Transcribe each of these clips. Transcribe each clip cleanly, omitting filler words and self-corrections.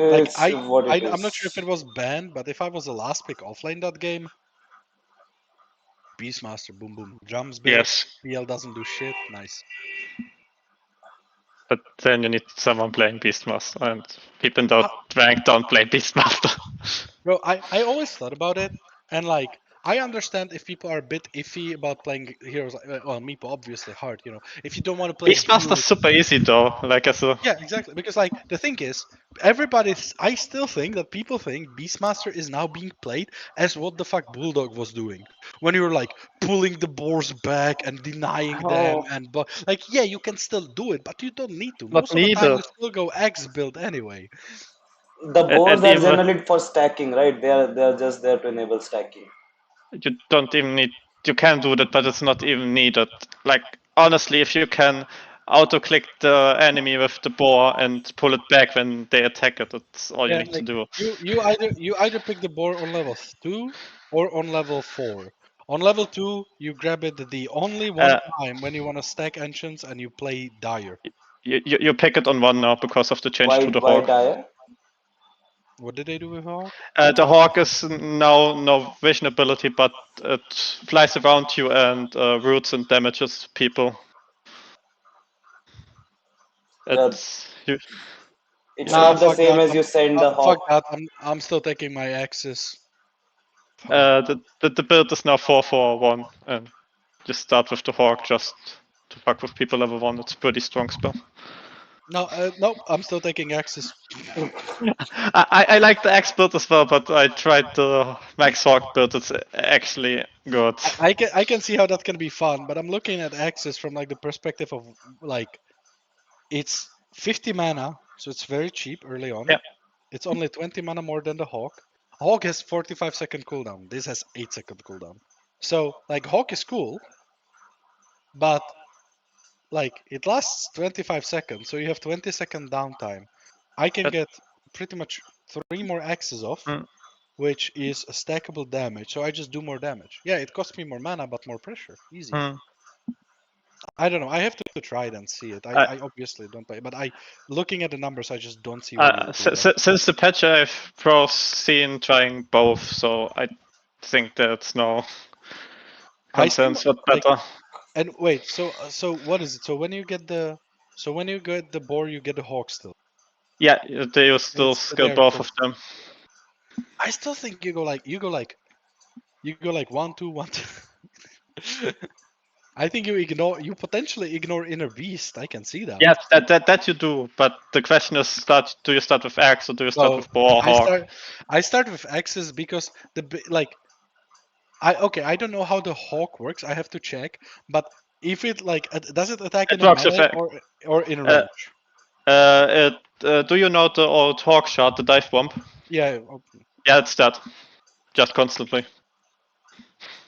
Like It's what it I'm not sure if is. it was banned, but if I was the last pick offline that game, Beastmaster, boom boom, drums build, Yes, PL doesn't do shit, nice. but then you need someone playing Beastmaster, and people that Uh, rank don't play Beastmaster. Bro, I always thought about it, and like I understand if people are a bit iffy about playing heroes. Well, Meepo obviously hard, you know. If you don't want to play Beastmaster's build, super easy though. Like as a yeah, exactly. Because like the thing is, everybody's. I still think that people think Beastmaster is now being played as what the fuck Bulldog was doing when you were like pulling the boars back and denying them, oh, and but like yeah, you can still do it, but you don't need to. not Most of the time, needed, you still go X build anyway. The boards and are even generally for stacking, right? They are just there to enable stacking. you don't even need. You can do that, but it's not even needed. Like honestly, if you can auto-click the enemy with the boar and pull it back when they attack it, that's all you Yeah, need to like do. you either pick the board on level 2 or on level 4. On level 2, you grab it the only one Uh, time when you want to stack ancients and you play dire. you pick it on one now because of the change to the Why hawk. dire? What did they do with Hawk? The hawk is now no vision ability, but it flies around you and roots and damages people. Yeah, It's you, it's Nah, not the fuck same that. as you send the Fuck hawk. that. I'm still taking my axes. Fuck. the build is now 4-4-1, and just start with the hawk just to fuck with people level 1. It's a pretty strong spell. No, nope. I'm still taking axes. I like the axe build as well, but I tried the max hawk build. It's actually good. I can see how that can be fun, but I'm looking at axes from like the perspective of like it's 50 mana, so it's very cheap early on. Yeah. It's only 20 mana more than the Hawk. Hawk has 45-second cooldown. This has 8-second cooldown. So like Hawk is cool, but like it lasts 25 seconds, so you have 20-second downtime. I can But, get pretty much 3 more axes off, mm, which is a stackable damage. So I just do more damage. Yeah, it costs me more mana, but more pressure. Easy. mm. I don't know. I have to try it and see it. I, I obviously don't play, but I looking at the numbers, I just don't see why you would do that. since the patch, I've pros seen trying both, so I think that's no I still consensus. What like. better? And wait, so what is it? So when you get the boar, you get the hawk still. Yeah, they still They skill are both cool. of them. I still think you go like 1 2 1 2. I think you potentially ignore inner beast. I can see that. Yes, that you do. But the question is, do you start with axe or do you start So with bow or I hawk? start I start with axes because like I don't know how the hawk works. I have to check. But if it like does it attack in It a works with melee axe. or in Uh, range? do you know the old hawk shot, the dive bomb? Yeah. Yeah, it's that. Just constantly.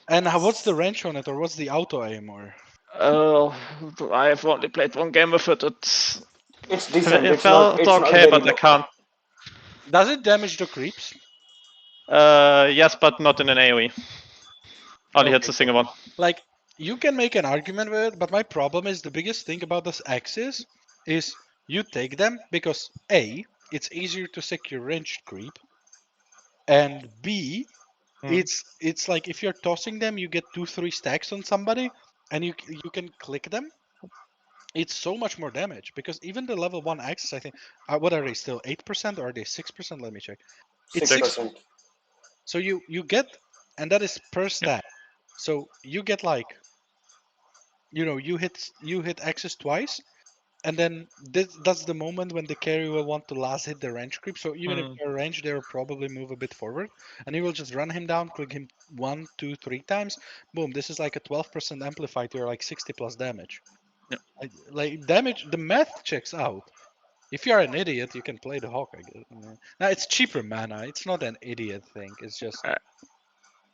And what's the range on it, or what's the auto aim, or? Uh, I've only played one game with it. It's decent. It It's not. felt It's not okay, very but I low. can't. Does it damage the creeps? Yes, but not in an AoE. Only hits Okay, a so single one. like you can make an argument with it, but my problem is the biggest thing about this axis is you take them because A, it's easier to secure ranged creep, and B, Hmm. it's like if you're tossing them, you get 2 3 stacks on somebody, and you can click them. It's so much more damage because even the level 1 axes, I think, what are they still 8% or are they 6%? Let me check. It's Six 6. percent. So you get, and that is per Yeah. stat. So you get like, you hit axis twice, and then that's the moment when the carry will want to last hit the range creep. So even if Hmm. they're range, they will probably move a bit forward, and you will just run him down, click him 1 2 3 times, boom. This is like a 12% amplified. You're like 60 plus damage. Yeah. Like damage, the math checks out. If you're an idiot, you can play the hawk. I guess. Now it's cheaper mana. It's not an idiot thing. It's just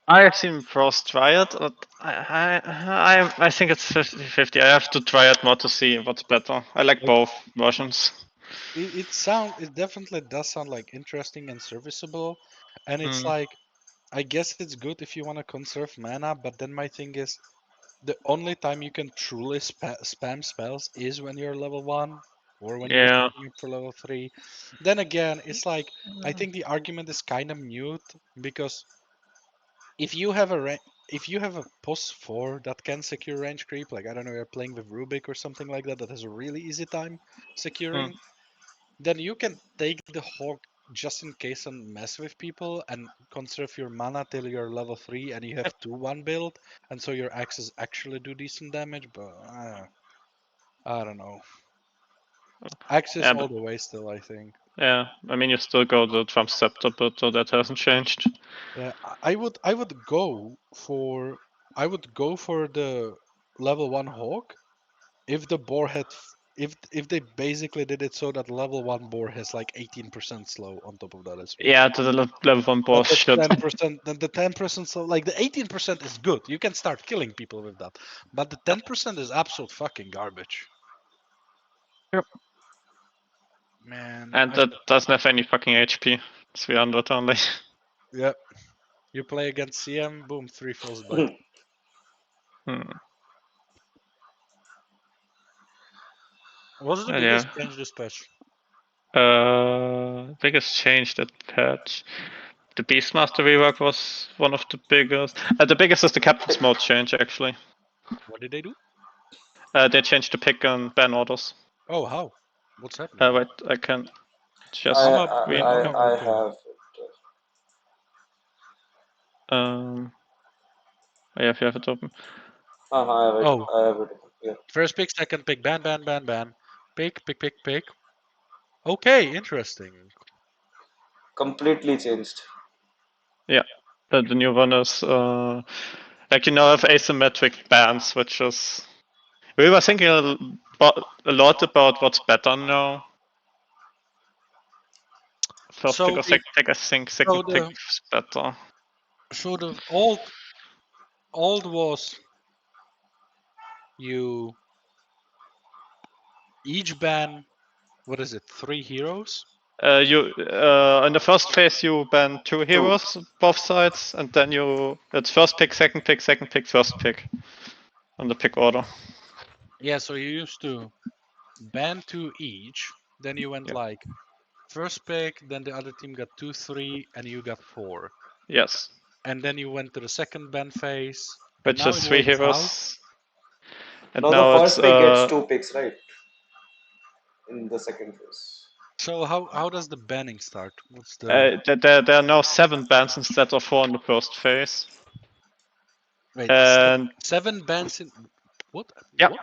I have seen pros try it, but I think it's 50-50. I have to try it more to see what's better. I like like both versions. it definitely does sound like interesting and serviceable, and it's Hmm. like I guess it's good if you want to conserve mana, but then my thing is the only time you can truly spam spells is when you're level 1. or when you're Yeah. saving up for level 3. Then again, it's like I think the argument is kind of mute because if you have if you have a pos 4 that can secure range creep, like I don't know, you're playing with Rubik or something like that has a really easy time securing, then you can take the Hawk just in case and mess with people and conserve your mana till you're level 3 and you have 2-1 build, and so your axes actually do decent damage, but I don't know. Axes Yeah, all but, the way still, I think. yeah. I mean, you still go the Trump Scepter, but that hasn't changed. Yeah, I would go for the level 1 Hawk if the boar had if they basically did it so that level 1 boar has like 18% slow on top of that as well. Yeah, the level 1 But boss the shit. 10%, then the 10%, so like the 18% is good. You can start killing people with that. But the 10% is absolute fucking garbage. Yep. Man, And that doesn't have any fucking HP. 300 only. yeah. You play against CM, boom, 3 frostbite. Hmm. What's the And yeah. biggest change this patch? Biggest change that patch. The Beastmaster rework was one of the biggest. The biggest is the Captain's mode change, actually. What did they do? They changed the pick and ban orders. Oh, how? What's happening Wait, there? I can I just read. I I'm not I looking. have it. Um, yeah, if you have it open. I have it. Oh, I have it. Yeah. first pick, second pick, ban, ban, ban, ban. Pick, pick, pick, pick. Okay, interesting. Completely changed. Yeah, the new one is like you now have asymmetric bans, which is we were thinking a lot about what's better now. First pick So or the second pick, I think so second pick the is better. so the old was you each ban, what is it, 3 heroes? You in the first phase you ban 2 Two. heroes both sides, and then you it's first pick, second pick, second pick, first pick on the pick order. Yeah, so you used to ban 2 each, then you went Yeah. like first pick, then the other team got 2, 3, and you got 4. Yes, And then you went to the second ban phase, and which now is it 3 works how? heroes, and Now the now it's first pick gets 2 picks, right? In the second phase. So how does the banning start? What's the there are now 7 bans instead of 4 in the first phase, wait, and 7 bans in what? yeah, What?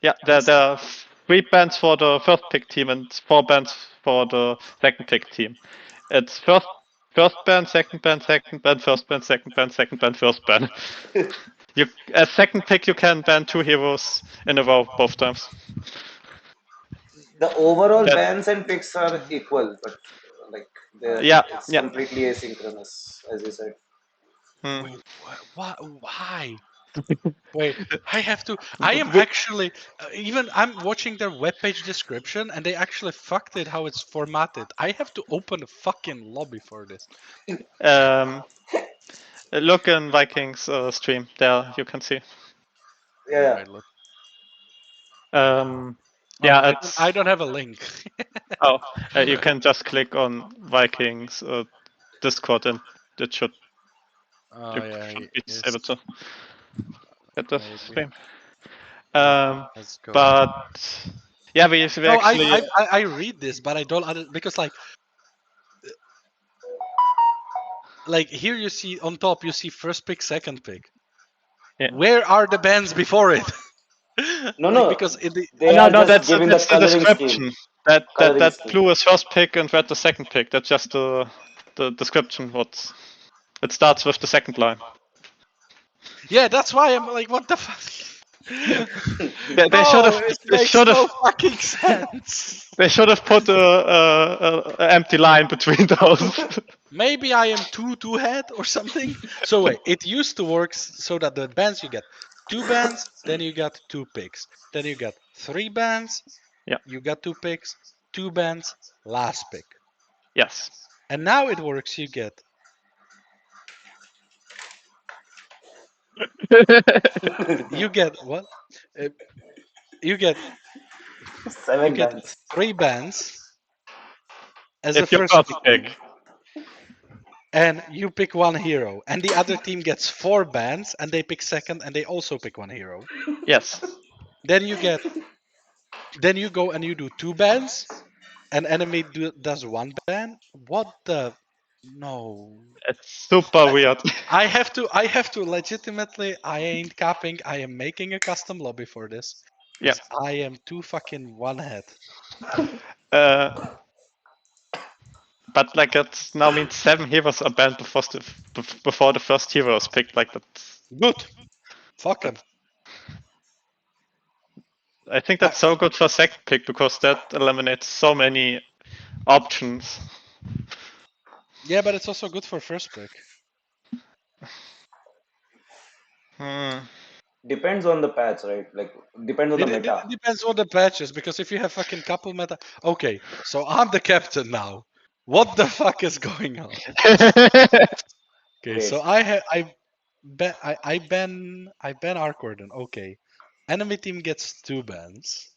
yeah, there are 3 bans for the first pick team and 4 bans for the second pick team. It's first ban, second ban, second ban, first ban, second ban, first ban. You as second pick you can ban 2 heroes in a row both times. The overall That bans and picks are equal, but like yeah, it's yeah. completely asynchronous, as you said. Hmm. Wait, what? Why? Wait, I have to. I am We, actually even I'm watching their webpage description, and they actually fucked it how it's formatted. I have to open a fucking lobby for this. um, look in Vikings stream there you can see. Yeah, yeah. Wait, look. Um, Oh, yeah, it's I don't have a link. oh you can just click on Vikings Discord and it should Oh you yeah, should be yes, able to get the maybe. stream. Let, Um, let's go. but yeah, we No, actually I read this, but I don't because like here you see on top you see first pick, second pick. yeah. Where are the bands before it? No, Like no, because in the they No, are no, just giving the that's the coloring scheme. description. That Coloring that scheme. blue is first pick and red the second pick. That's just the description. What it starts with the second line. yeah, that's why I'm like, what the fuck? They should No, have it they makes should no have fucking sense. they should have put a empty line between those. Maybe I am too head or something. So wait, it used to work so that the bands you get 2 bands, then you got 2 picks, then you got 3 bands, Yeah. you got 2 picks, 2 bands, last pick. Yes. And now it works. You get what? Uh, you get Seven you get bans. 3 bans as a It's your first first pick pick. team, and you pick one hero, and the other team gets 4 bans, and they pick second, and they also pick one hero. Yes. Then then you go and you do 2 bans, and enemy does 1 ban. What the? No. It's super I, weird. I have to legitimately. I ain't capping. I am making a custom lobby for this Yeah. because I am too fucking one head. Uh, but like it now means 7 heroes are banned before the first hero is picked. Like that's. Good. Fuck 'em. I think I, that's so good for second pick because that eliminates so many options. yeah, but it's also good for first pick. Hmm. Depends on the patch, right? Like depends on the meta. It depends on the patches because if you have fucking couple meta. Okay, so I'm the captain now. What the fuck is going on? Okay, Wait, so I ban Arcorden. Okay, enemy team gets 2 bans.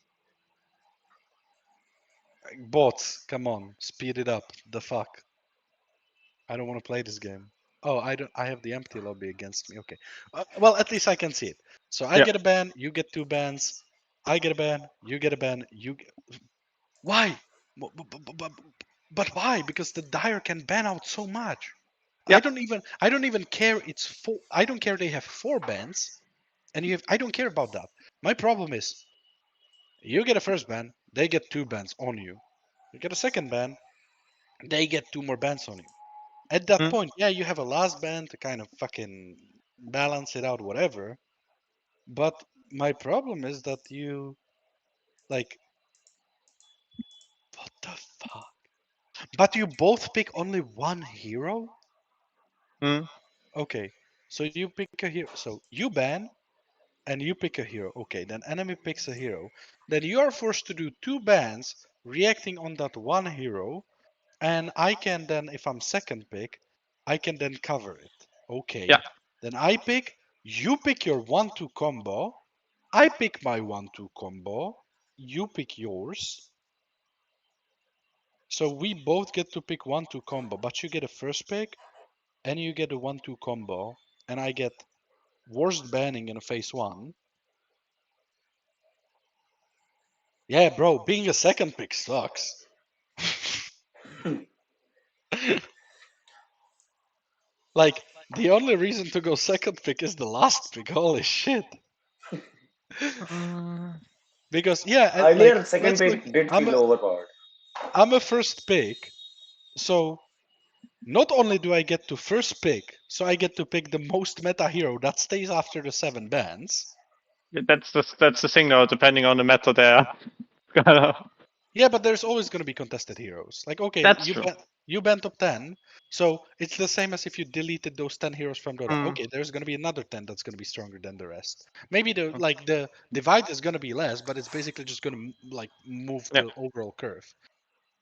Bots, come on, speed it up. The fuck. I don't want to play this game. Oh, I don't. I have the empty lobby against me. Okay. Well, at least I can see it. So I Yeah. get a ban. You get 2 bans. I get a ban. You get a ban. Why? But why? Because the Dire can ban out so much. Yeah. I don't even care. It's 4. I don't care they have 4 bans, and you have. I don't care about that. My problem is you get a first ban. They get 2 bans on you. You get a second ban. They get 2 more bans on you. At that Hmm. point, yeah, you have a last band to kind of fucking balance it out, whatever. But my problem is that you, like, what the fuck? But you both pick only one hero? Hmm. Okay, so you pick a hero. So you ban and you pick a hero. Okay, then enemy picks a hero. Then you are forced to do 2 bans reacting on that one hero. And I can then, if I'm second pick, I can then cover it. Yeah. Okay. Then I pick, you pick your 1-2 combo. I pick my 1-2 combo. You pick yours. So we both get to pick 1-2 combo, but you get a first pick and you get a 1-2 combo. And I get worst banning in a phase 1. Yeah, bro, being a second pick sucks. Like, the only reason to go second pick is the last pick. Holy shit. Because yeah, like earlier second let's look. pick did I'm feel a overpowered. I'm a first pick, so not only do I get to first pick, so I get to pick the most meta hero that stays after the 7 bans. That's the thing though. Depending on the meta, there. Yeah, but there's always going to be contested heroes. Like okay, That's true. you ban top 10, so it's the same as if you deleted those 10 heroes from Dota. Hmm. Okay, there's going to be another 10 that's going to be stronger than the rest. Maybe the divide is going to be less, but it's basically just going to like move Yeah. the overall curve.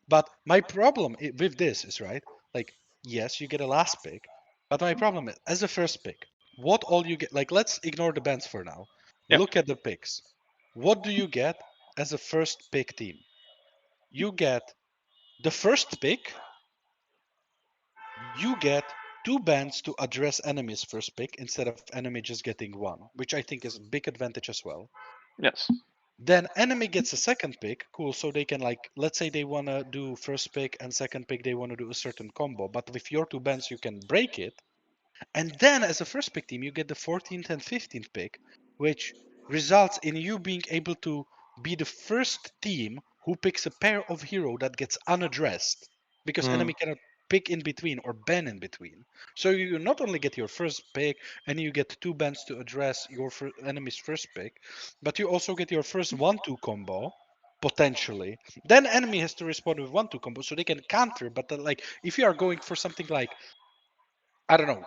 But my problem with this is right. Like, yes, you get a last pick, but my problem is as a first pick, what all you get. Like, let's ignore the bans for now. Yeah. Look at the picks. What do you get as a first pick team? You get the first pick. You get 2 bans to address enemy's first pick instead of enemy just getting 1, which I think is a big advantage as well. Yes. Then enemy gets a second pick, cool. So they can like, let's say they wanna do first pick and second pick, they wanna do a certain combo. But with your 2 bans, you can break it. And then as a first pick team, you get the 14th and 15th pick, which results in you being able to be the first team who picks a pair of hero that gets unaddressed because Hmm. enemy cannot pick in between or ban in between. So you not only get your first pick and you get 2 bans to address your enemy's first pick, but you also get your first 1-2 combo potentially. Then enemy has to respond with 1-2 combo so they can counter. But like if you are going for something like, I don't know,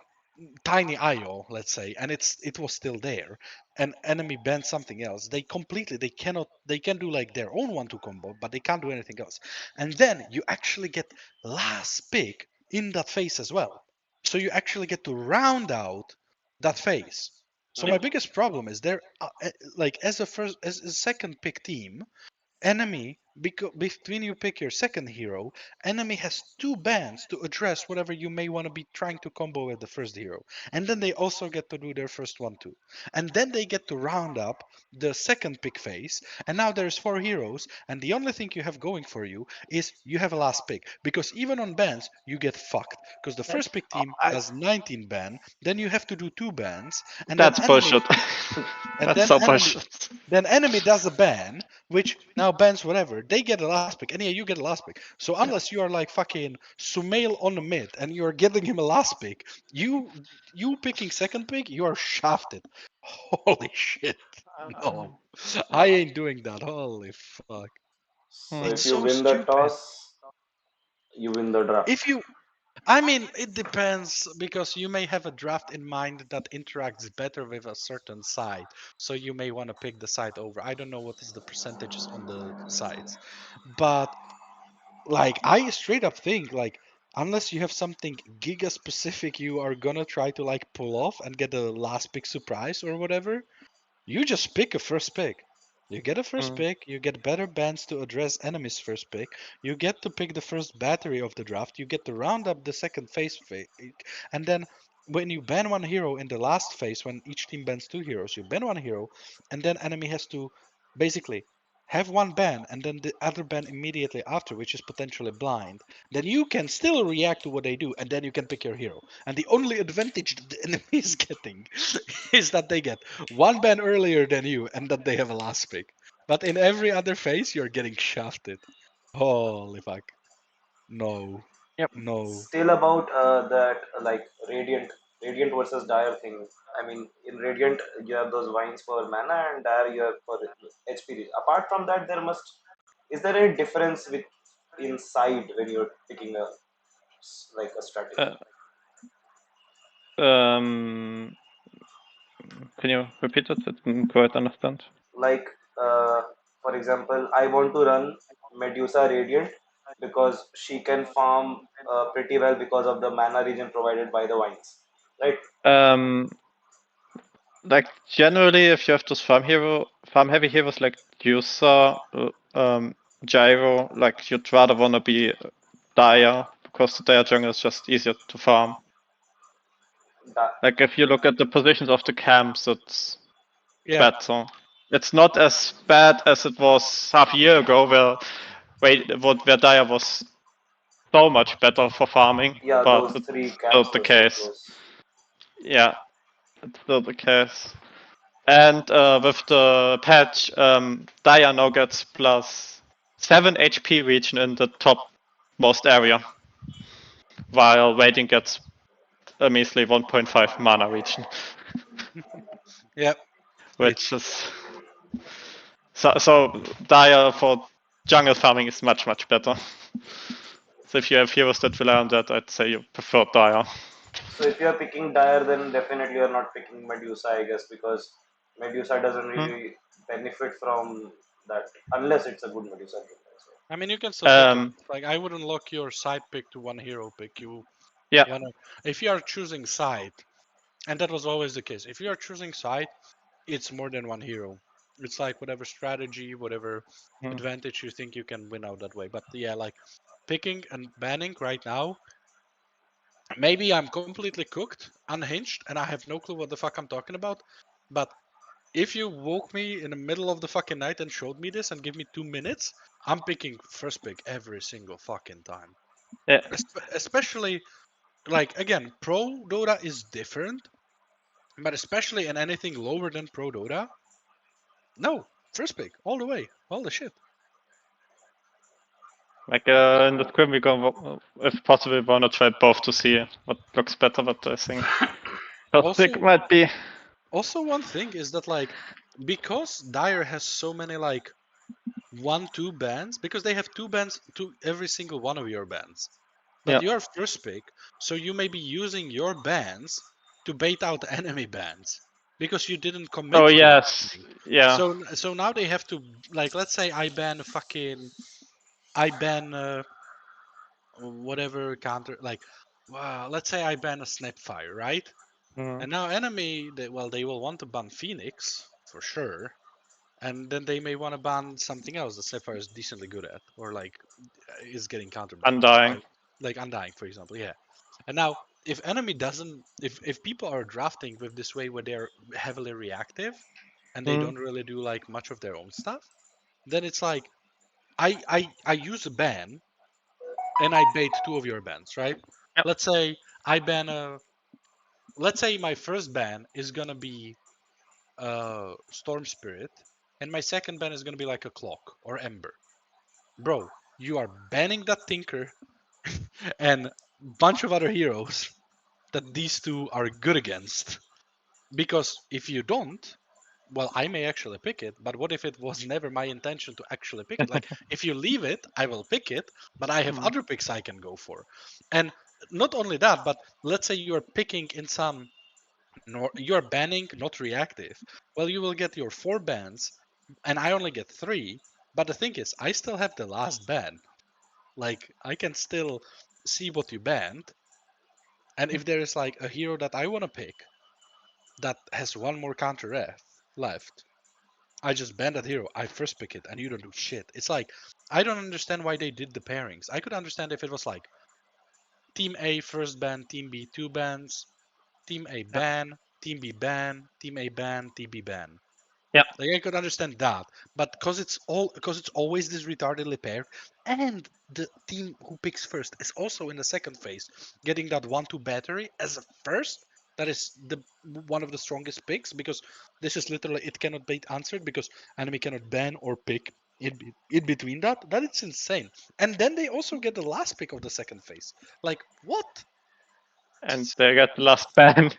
tiny IO, let's say, and it was still there, and enemy banned something else, they cannot, they can do like their own 1-2 combo, but they can't do anything else. And then you actually get last pick in that phase as well. So you actually get to round out that phase. So Yeah. my biggest problem is there, like as a second pick team, enemy, between you pick your second hero, enemy has two bans to address whatever you may want to be trying to combo with the first hero, and then they also get to do their first one too, and then they get to round up the second pick phase, and now there's four heroes, and the only thing you have going for you is you have a last pick, because even on bans you get fucked, because the first pick team I, does 19 ban, then you have to do two bans, and then that's enemy bullshit. and That's then so enemy bullshit. then enemy does a ban, which now bans whatever. They get a last pick, and yeah, you get a last pick. So unless you are like fucking Sumail on the mid and you're giving him a last pick, you picking second pick, you are shafted. Holy shit. No. I ain't doing that. Holy fuck. So Hmm. It's if you so win the stupid. toss, you win the draft. If you I mean, it depends because you may have a draft in mind that interacts better with a certain side. So you may want to pick the side over. I don't know what is the percentages on the sides. But like I straight up think like unless you have something giga specific you are gonna try to like pull off and get a last pick surprise or whatever, you just pick a first pick. You get a first Hmm. pick, you get better bands to address enemies' first pick, you get to pick the first battery of the draft, you get to round up the second phase, and then when you ban one hero in the last phase, when each team bans two heroes, you ban one hero, and then enemy has to basically have one ban and then the other ban immediately after, which is potentially blind. Then you can still react to what they do, and then you can pick your hero. And the only advantage that the enemy is getting is that they get one ban earlier than you and that they have a last pick. But in every other phase, you're getting shafted. Holy fuck. No. Yep. No. Still about that like radiant versus dire thing. I mean, in radiant you have those vines for mana, and dire you have for HP. Apart from that, is there any difference with inside when you're picking a like a strategy? Um, can you repeat it? I didn't quite understand. Like for example, I want to run Medusa Radiant because she can farm pretty well because of the mana region provided by the vines, right? Um, like generally, if you have those farm heavy heroes like Jusa, Gyro, like you'd rather wanna be Dire because the Dire jungle is just easier to farm. That, Like if you look at the positions of the camps, it's Yeah. better. It's not as bad as it was half a year ago, where Dire was so much better for farming, yeah, but those it's three still camps the were so case. close. Yeah, it's still the case. And with the patch, Dia now gets plus 7 HP region in the topmost area, while Waiting gets a measly 1.5 mana region, Yeah. which It's is so Dia for jungle farming is much better. So if you have heroes that rely on that, I'd say you prefer Dia. So if you're picking Dire, then definitely you're not picking Medusa, I guess, because Medusa doesn't Hmm. really benefit from that unless it's a good Medusa build. I mean you can still pick it. Um, Like I wouldn't lock your side pick to one hero pick. yeah. You know if you are choosing side, and that was always the case. If you are choosing side, it's more than one hero. It's like whatever strategy, whatever Hmm. advantage you think you can win out that way. But yeah, like picking and banning right now, maybe I'm completely cooked, unhinged, and I have no clue what the fuck I'm talking about. But if you woke me in the middle of the fucking night and showed me this and give me 2 minutes, I'm picking first pick every single fucking time. Yeah. Especially like again, Pro Dota is different, but especially in anything lower than Pro Dota, no, first pick all the way, all the shit. Like in the scrim, we go, if possible, we wanna try both to see what looks better. But I think first pick Also, might be. also one thing is that like because Dire has so many like 1-2 bands, because they have two bands to every single one of your bands. But Yeah. you are first pick, so you may be using your bands to bait out enemy bands because you didn't Oh commit to yes. anything. Yeah. So now they have to like let's say I ban whatever counter like let's say I ban a Snapfire, right? Mm. And now enemy they will want to ban Phoenix for sure. and then they may want to ban something else that Sapphire is decently good at, or like is getting counterbanned. Undying. Like Undying, for example. Yeah. And now, if enemy doesn't, if people are drafting with this way where they're heavily reactive, and they don't really do like much of their own stuff, then it's like I use a ban, and I bait two of your bans, right? Yep. Let's say I ban a. Let's say my first ban is gonna be Storm Spirit, and my second ban is gonna be like a Clock or Ember. Bro, you are banning that Tinker and bunch of other heroes that these two are good against. Because if you don't, well, I may actually pick it, but what if it was never my intention to actually pick it? Like, if you leave it, I will pick it, but I have other picks I can go for. And not only that, but let's say you're picking in some, you're banning, not reactive. Well, you will get your 4 bans, and I only get 3. But the thing is, I still have the last ban. Like, I can still see what you banned. And if there is like a hero that I want to pick that has one more counter left, I just ban that hero. I first pick it, and you don't do shit. It's like, I don't understand why they did the pairings. I could understand if it was like Team A first ban, Team B 2 bans, Team A ban, Team B ban, Team A ban, Team B ban. Yeah. Like I could understand that, but because it's always this retardedly paired, and the team who picks first is also in the second phase, getting that 1-2 battery as a first. That is the one of the strongest picks, because this is literally, it cannot be answered because enemy cannot ban or pick in between that. That is insane. And then they also get the last pick of the second phase. Like what? And they got the last ban.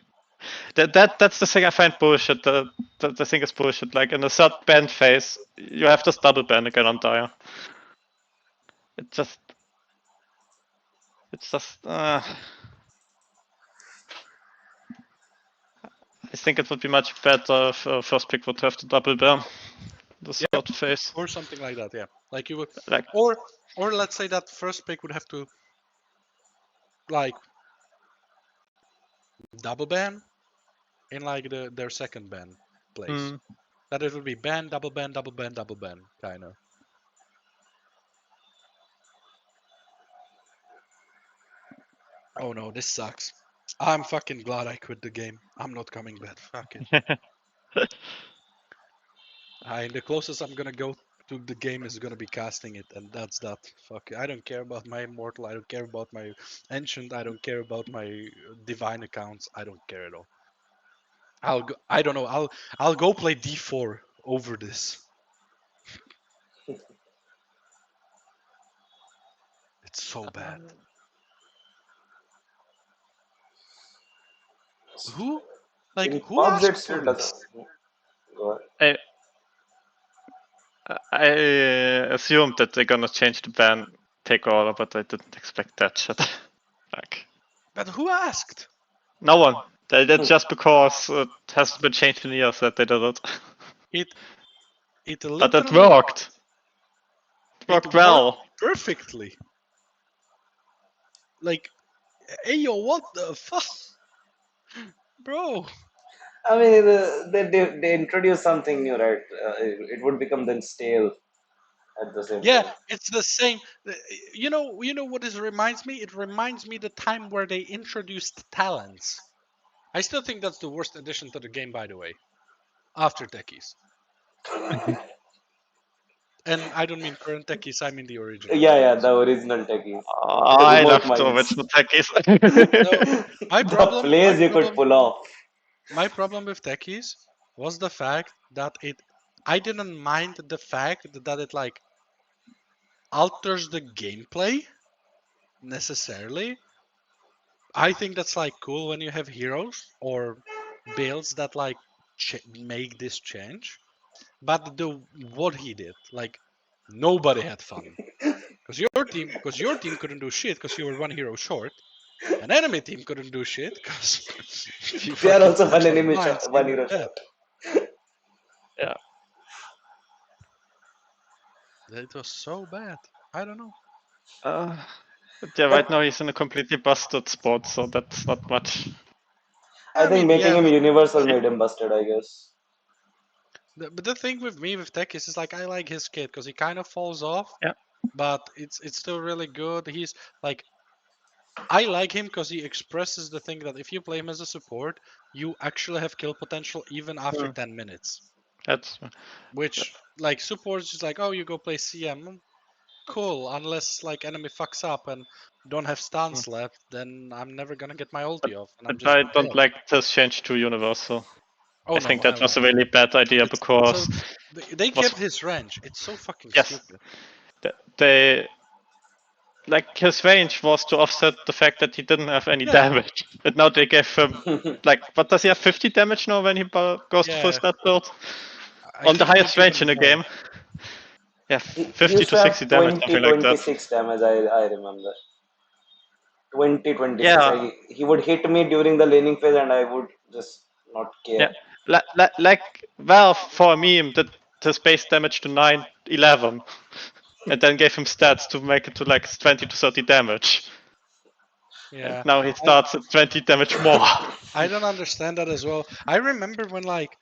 That's the thing I find bullshit. The thing is bullshit. Like in the third ban phase, you have this double ban again on Dire. It just, it's just. I think it would be much better if first pick would have the double ban. The third phase. Or something like that. Yeah, like you would, Like, or let's say that first pick would have to like double ban in like their second ban place. That it would be ban, double ban, double ban, double ban, kind of. Oh no, this sucks. I'm fucking glad I quit the game. I'm not coming back. Fuck it. The closest I'm gonna go to the game is gonna be casting it, and that's that. Fuck it. I don't care about my immortal. I don't care about my ancient. I don't care about my divine accounts. I don't care at all. I'll go. I don't know. I'll go play D4 over this. It's so bad. Who? Like, In who pubs, it asked still for doesn't. this? Go ahead. I assumed that they're gonna change the ban take order, but I didn't expect that shit. Like, But who asked? no one. That's just because it hasn't been changed in years that they did it. It But it literally worked. It it worked worked well. perfectly. Like, hey yo, what the fuck, bro? I mean, they introduce something new, right? It would become then stale at the same Yeah, time. it's the same. You know what this reminds me? It reminds me the time where they introduced talents. I still think that's the worst addition to the game, by the way, after techies. And I don't mean current techies, I mean the original Yeah, yeah, techies. the original techies, the I remote love the mines, original techies. No, my the problem, plays you could pull off. my problem with techies was the fact that I didn't mind the fact that it like alters the gameplay necessarily. I think that's like cool when you have heroes or builds that like make this change. But the what he did, like nobody had fun because your team couldn't do shit because you were one hero short. An enemy team couldn't do shit because if you They are fucking also one touch the enemy, mines, you one were hero dead. shot. Yeah. It was so bad. I don't know. But yeah, right But now he's in a completely busted spot, so that's not much. I I think mean, making yeah, him universal but made him busted, I guess. But the thing with me with Tech is like I like his kit because he kind of falls off, Yeah. but it's still really good. He's like I like him because he expresses the thing that if you play him as a support, you actually have kill potential even after Mm. 10 minutes. That's Which like supports just like, oh, you go play CM. Cool, unless like enemy fucks up and don't have stans left, then I'm never gonna get my ulti off and I'm but just I don't dead. like this change to universal. Oh I no, think that hell was a no. really bad idea It's so because they was kept his range. It's so fucking yes, stupid. they like his range was to offset the fact that he didn't have any Yeah, damage. And now they gave him like what does he have 50 damage now when he goes to full yeah. stat build? I On the think highest maybe range even in the more. game. Yeah, He 50 used to to 60 have damage, 20, something like that. 26 damage, I remember. 20, 26. Yeah, He would hit me during the laning phase and I would just not care. yeah. Well, for a meme, that his base damage to 911, and then gave him stats to make it to like 20 to 30 damage. And Yeah. now he I starts at 20 damage more. I don't understand that as well. I remember when like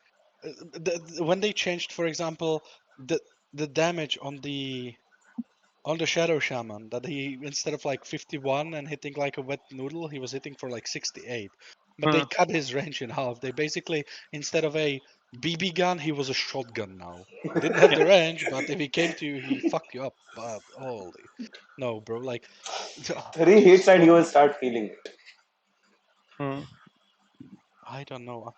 when they changed, for example, the the damage on the Shadow Shaman that he instead of like 51 and hitting like a wet noodle, he was hitting for like 68. But they Hmm. cut his range in half. They basically instead of a BB gun, he was a shotgun now. He didn't have Yeah. the range, but if he came to you, he fuck you up. But holy, no, bro, like 3 hits and you so will start feeling it. Hmm. I don't know.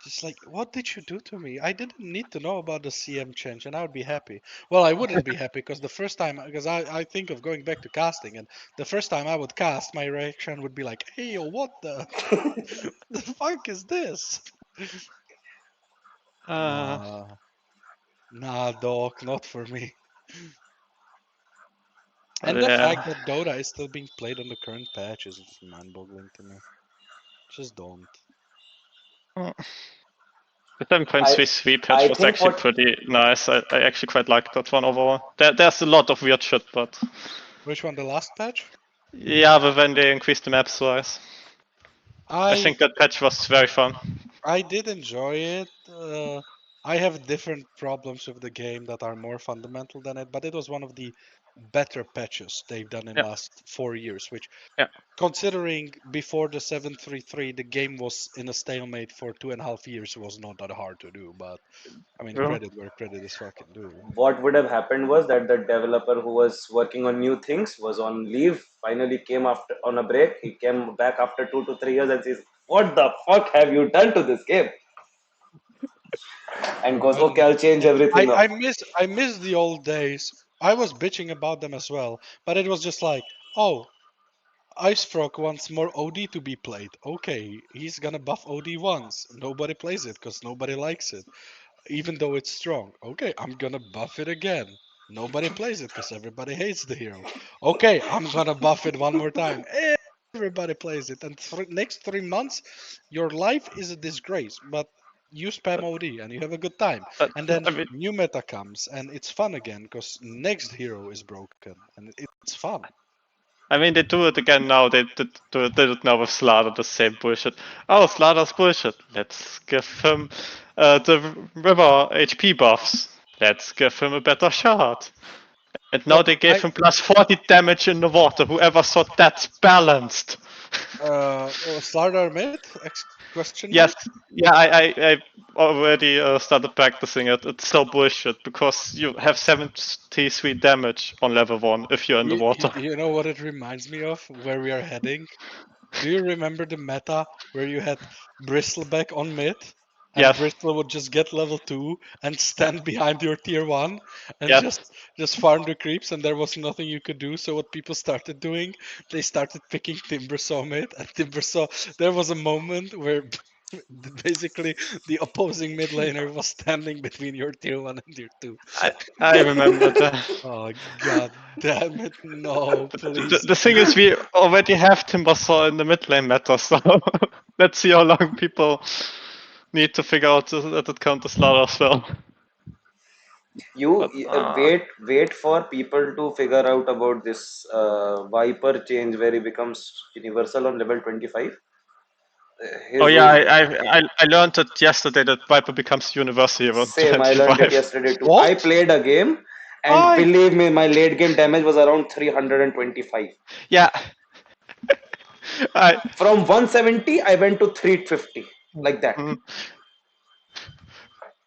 Just like, what did you do to me? I didn't need to know about the CM change, and I would be happy. Well, I wouldn't be happy because the first time, because I think of going back to casting, and the first time I would cast, my reaction would be like, "Hey, yo, what the the fuck is this?" Uh, Nah, nah, dog, not for me. And the yeah. fact that Dota is still being played on the current patch is just mind-boggling to me. Just don't. The 7.33 I patch was think actually what pretty nice. I actually quite liked that one overall. There's a lot of weird shit, but Which one? The last patch? yeah, but when they increased the map size, I I think that patch was very fun. I did enjoy it. I have different problems with the game that are more fundamental than it, but it was one of the better patches they've done in Yeah, last 4 years. Which, yeah. considering before the 733, the game was in a stalemate for 2.5 years, was not that hard to do. But I mean, True. credit where credit is fucking due. what would have happened was that the developer who was working on new things was on leave. Finally, came after on a break. He came back after 2 to 3 years and says, "What the fuck have you done to this game?" And Bro, goes, I don't "Okay, know. I'll change Yeah, everything up." I miss the old days. I was bitching about them as well, but it was just like, oh, Ice Frog wants more OD to be played. Okay, he's gonna buff OD once. Nobody plays it because nobody likes it, even though it's strong. Okay, I'm gonna buff it again. Nobody plays it because everybody hates the hero. Okay, I'm gonna buff it one more time. Everybody plays it, and next 3 months, your life is a disgrace. But you spam OD and you have a good time, But and then I mean, new meta comes and it's fun again because next hero is broken and it's fun. they do it again now. Did it now with Slaughter, the same bullshit. Oh, Slaughter's bullshit. Let's give him the river HP buffs. Let's give him a better shot. And now But they gave I him plus 40 damage in the water. Whoever thought that's balanced? Slardar mid? Question Yes, mark? yeah, I already started practicing it. It's so bullshit because you have 73 damage on level 1 if you're in the water. You know what it reminds me of? Where we are heading? Do you remember the meta where you had Bristleback on mid, and Yes, Bristle would just get level 2 and stand behind your tier 1 and yes. just farm the creeps, and there was nothing you could do. So what people started doing, they started picking Timbersaw mid, and Timbersaw. There was a moment where basically the opposing mid laner was standing between your tier 1 and tier 2. I remember that. Oh god damn it! No, please. The thing is, we already have Timbersaw in the mid lane meta, so let's see how long people need to figure out that it counters Lara as well. You But wait for people to figure out about this Viper change where he becomes universal on level 25. Oh his yeah, his I learned it yesterday that Viper becomes Universe Hero same. I learned it 25. yesterday too. What? I played a game, and I believe me, my late game damage was around 325. Yeah. I From 170, I went to 350, like that. mm.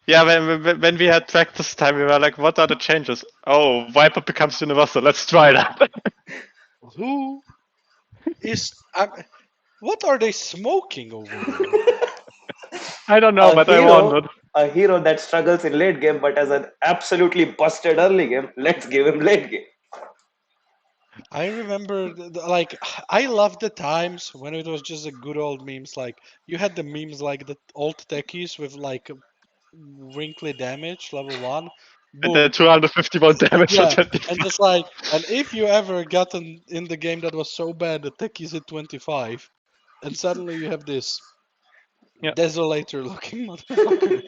Yeah, when we had practice time, we were like, what are the changes? Oh, Viper becomes Universal. Let's try that. who is? What are they smoking over there? I don't know, A but I hero, wondered. a hero that struggles in late game, but has an absolutely busted early game. Let's give him late game. I remember, like, I love the times when it was just a good old memes. Like, you had the memes like the old techies with like wrinkly damage, level one, And then boom, 251 damage for yeah, and 25. just like, and if you ever gotten in the game that was so bad the techies hit 25, and suddenly you have this Yeah. desolator looking motherfucker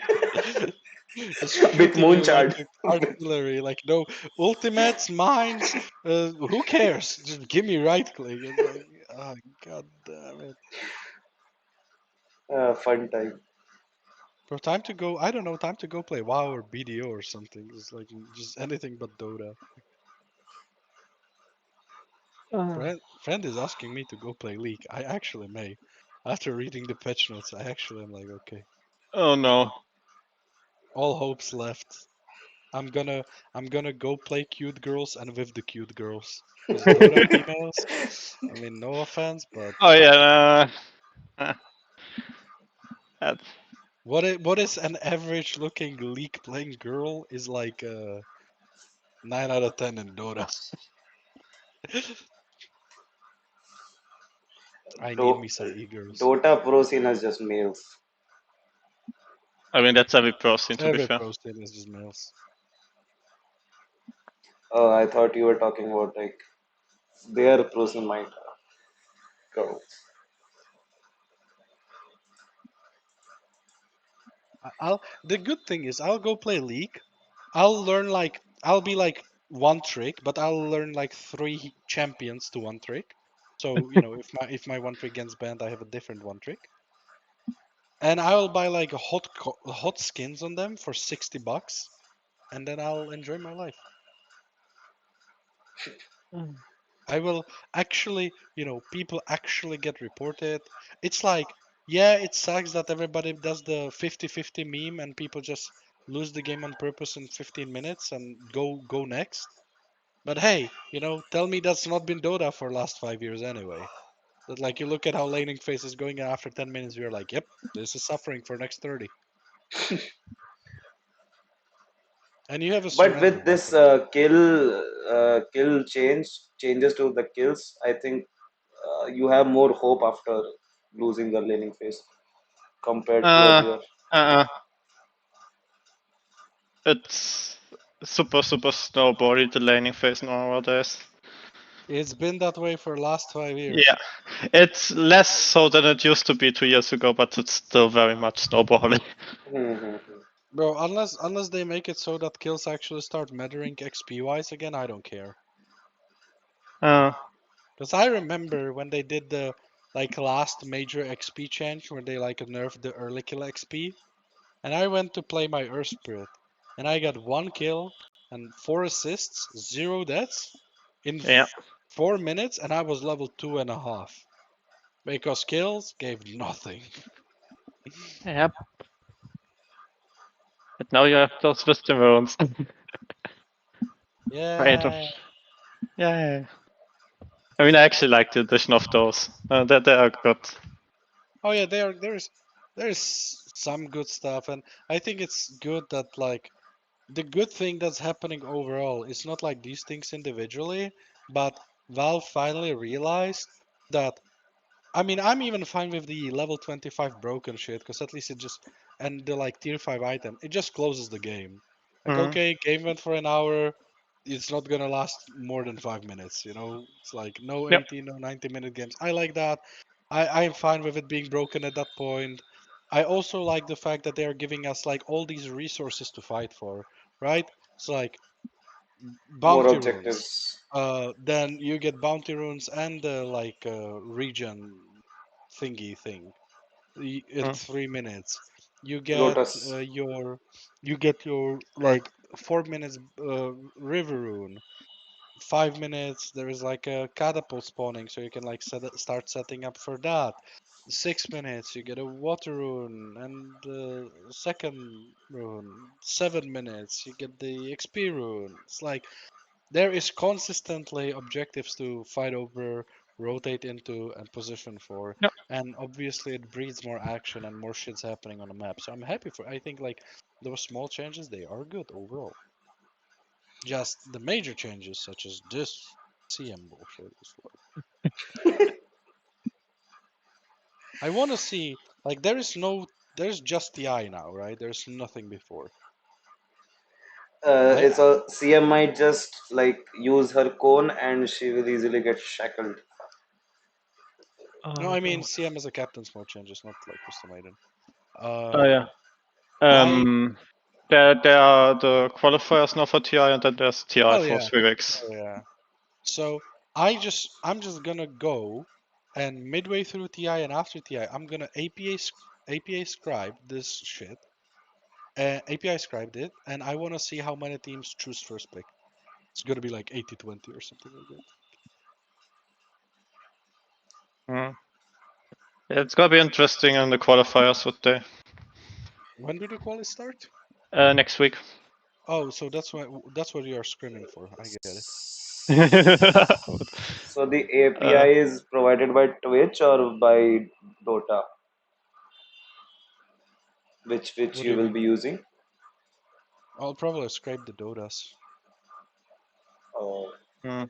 is With shooting you like Mooncharge. artillery, like no ultimates, mines, who cares? Just give me right click. It's like, oh, god damn it. Fun time. Bro, time to go. I don't know. Time to go play WoW or BDO or something. It's like just anything but Dota. Friend is asking me to go play League. I actually may. After reading the patch notes, I actually am like, okay, Oh no. all hopes left. I'm gonna go play cute girls and with the cute girls. Because Dota females, I mean, no offense, but Oh yeah. Uh, that's, what is an average looking League playing girl is like 9 out of 10 in Dota. I need Do- me some e-girls. Dota pro scene is just males. I mean, that's every pro scene, to be Every fair. pro state is just males. Oh, I thought you were talking about like their pro scene might go. I'll the good thing is I'll go play League. I'll learn like I'll be like one trick, but I'll learn like three champions to one trick. So if my one trick gets banned, I have a different one trick. And I'll buy like hot skins on them for $60, and then I'll enjoy my life. I will actually, people actually get reported. It's like, yeah, it sucks that everybody does the 50-50 meme and people just lose the game on purpose in 15 minutes and go next. But hey, tell me that's not been Dota for last 5 years anyway. That like you look at how laning phase is going and after 10 minutes you're like, yep, this is suffering for next 30. And you have a But surrender with this button. changes to the kills, I think you have more hope after losing the laning phase compared to Uh, earlier. uh, it's super snowboardy, the laning phase nowadays. It's been that way for the last 5 years. Yeah. It's less so than it used to be 2 years ago, but it's still very much snowballing. Mm-hmm. Bro, unless they make it so that kills actually start mattering XP wise again, I don't care. Uh, Because I remember when they did the like last major XP change where they like nerfed the early kill XP, and I went to play my Earth Spirit, and I got one kill and four assists, zero deaths in yeah. 4 minutes, and I was level 2.5 because kills gave nothing. Yep. But now you have those wisdom runes. Random. Yeah. Yeah. I mean, I actually like the addition of those. They are good. Oh yeah, there's some good stuff, and I think it's good that like the good thing that's happening overall is not like these things individually, but Valve finally realized that. I mean, I'm even fine with the level 25 broken shit because at least it just and the like tier 5 item, it just closes the game. Like Mm. okay, game went for an hour, it's not gonna last more than 5 minutes. It's like no Yep. 80, no 90-minute games. I like that. I'm fine with it being broken at that point. I also like the fact that they are giving us like all these resources to fight for, right? It's like More bounty runes. objectives. Then you get bounty runes and the like region thingy thing. in 3 minutes. You Lotus. get your like 4 minutes river rune. 5 minutes there is like a catapult spawning, so you can like start setting up for that. 6 minutes you get a water rune and second rune. 7 minutes you get the XP rune. It's like there is consistently objectives to fight over, rotate into, and position for. Yep. And obviously it breeds more action and more shit's happening on the map. So I'm happy for. I think like those small changes, they are good overall. Just the major changes, such as this CM bullshit, is like I want to see. Like there's just the eye now, right? There's nothing before. I It's a CM might just like use her cone and she will easily get shackled. no, I mean CM as a captain's mode changes, not like custom item. Oh yeah. I There are the qualifiers now for TI, and then there's TI Hell for yeah, 3 weeks. hell yeah. So I'm just gonna go and midway through TI and after TI, I'm gonna APA scribe this shit. API scribed it, and I want to see how many teams choose first pick. It's gonna be like 80-20 or something like that. Mm. It's gonna be interesting in the qualifiers what they When do the quali start? next week. Oh, so that's what you are screaming for. I get it. So the API is provided by Twitch or by Dota, which What do you you will mean? be using. I'll probably scrape the Dotas. Oh, Mm.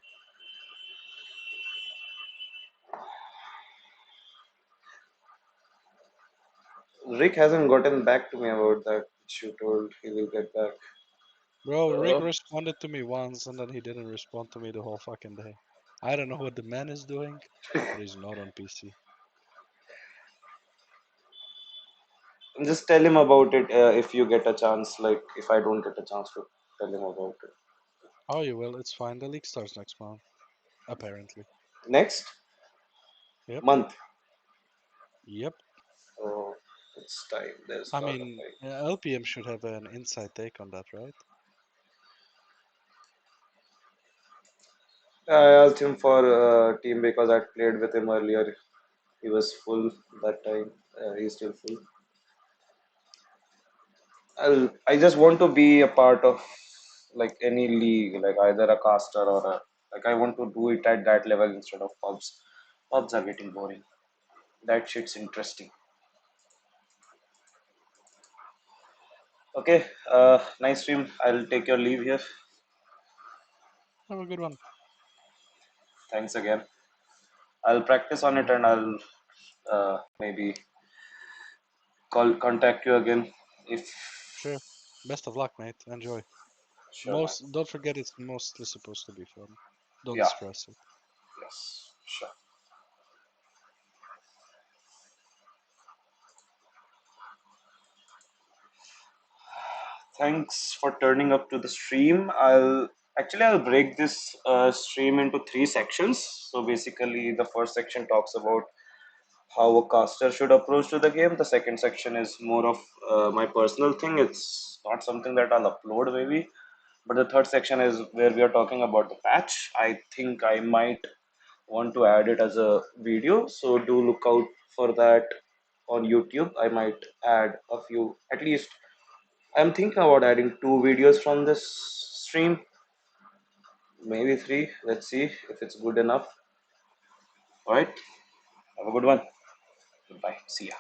Rick hasn't gotten back to me about that. She told he will get back. Bro, Rick Uh, responded to me once and then he didn't respond to me the whole fucking day. I don't know what the man is doing, but he's not on PC. just tell him about it if you get a chance. Like if I don't get a chance to tell him about it. Oh, you will. It's fine. The league starts next month, apparently. Next Yep. month. Yep. Oh, it's time. There's I a lot of mean, time. LPM should have an inside take on that, right? I asked him for a team because I played with him earlier. He was full that time. He's still full. I just want to be a part of like any league, like either a caster or a like I want to do it at that level instead of pubs. Pubs are getting boring. That shit's interesting. Okay, nice stream. I'll take your leave here. Have a good one. Thanks again. I'll practice on it No and problem. I'll maybe contact you again if Sure. Best of luck, mate. Enjoy. sure, man. Don't forget it's mostly supposed to be fun. Don't Yeah, stress it. yes, sure. Thanks for turning up to the stream. I'll break this stream into three sections. So basically, the first section talks about how a caster should approach to the game. The second section is more of my personal thing. It's not something that I'll upload maybe. But the third section is where we are talking about the patch. I think I might want to add it as a video. So do look out for that on YouTube. I might add a few, at least I'm thinking about adding two videos from this stream, maybe three. Let's see if it's good enough. All right. Have a good one. Goodbye. See ya.